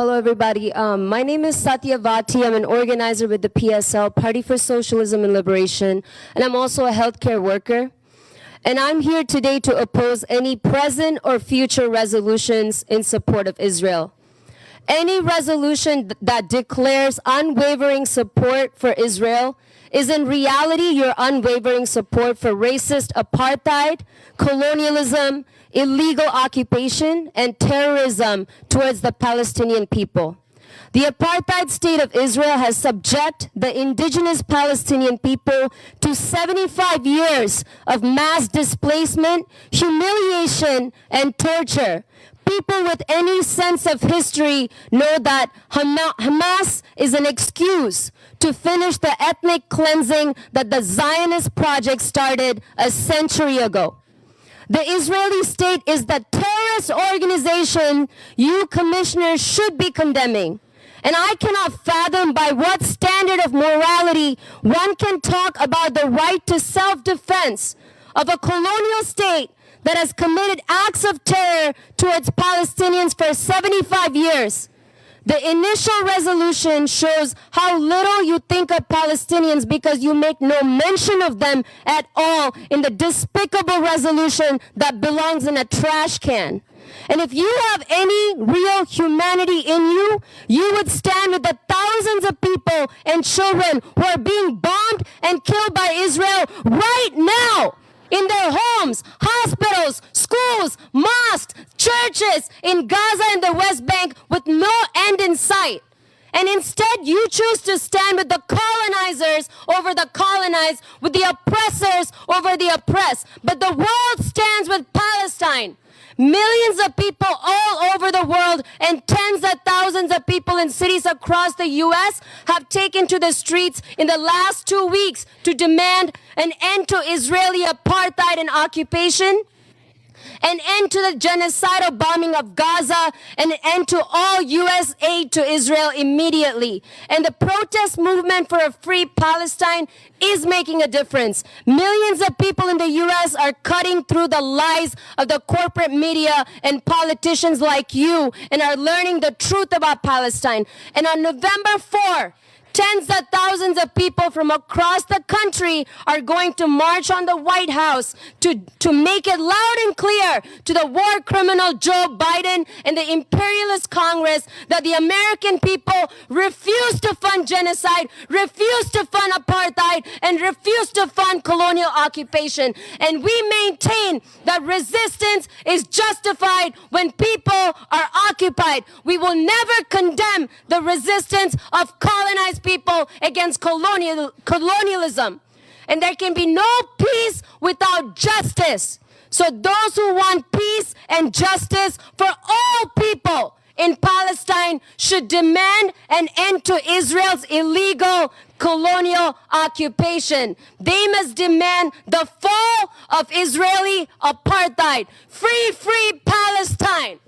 Hello, everybody. My name is Satya Vati. I'm an organizer with the PSL, Party for Socialism and Liberation, and I'm also a healthcare worker. And I'm here today to oppose any present or future resolutions in support of Israel. Any resolution that declares unwavering support for Israel is in reality your unwavering support for racist apartheid, colonialism, illegal occupation, and terrorism towards the Palestinian people. The apartheid state of Israel has subjected the indigenous Palestinian people to 75 years of mass displacement, humiliation, and torture. People with any sense of history know that Hamas is an excuse to finish the ethnic cleansing that the Zionist project started a century ago. The Israeli state is the terrorist organization you commissioners should be condemning. And I cannot fathom by what standard of morality one can talk about the right to self-defense of a colonial state that has committed acts of terror towards Palestinians for 75 years. The initial resolution shows how little you think of Palestinians because you make no mention of them at all in the despicable resolution that belongs in a trash can. And if you have any real humanity in you, you would stand with the thousands of people and children who are being bombed and killed by Israel right now in their homes, hospitals, schools, mosques, churches in Gaza and the West Bank with no end in sight. And instead, you choose to stand with the colonizers over the colonized, with the oppressors over the oppressed. But the world stands with Palestine. Millions of people all over the world and tens of thousands of people in cities across the U.S. have taken to the streets in the last 2 weeks to demand an end to Israeli apartheid and occupation, an end to the genocidal bombing of Gaza, and an end to all U.S. aid to Israel immediately. And the protest movement for a free Palestine is making a difference. Millions of people in the U.S. are cutting through the lies of the corporate media and politicians like you and are learning the truth about Palestine. And on November 4, tens of thousands of people from across the country are going to march on the White House to make it loud and clear to the war criminal Joe Biden and the imperialist Congress that the American people refuse to fund genocide, refuse to fund apartheid, and refuse to fund colonial occupation. And we maintain that resistance is justified when people are occupied. We will never condemn the resistance of colonized people against colonialism. And there can be no peace without justice. So those who want peace and justice for all people in Palestine should demand an end to Israel's illegal colonial occupation. They must demand the fall of Israeli apartheid. Free, free Palestine!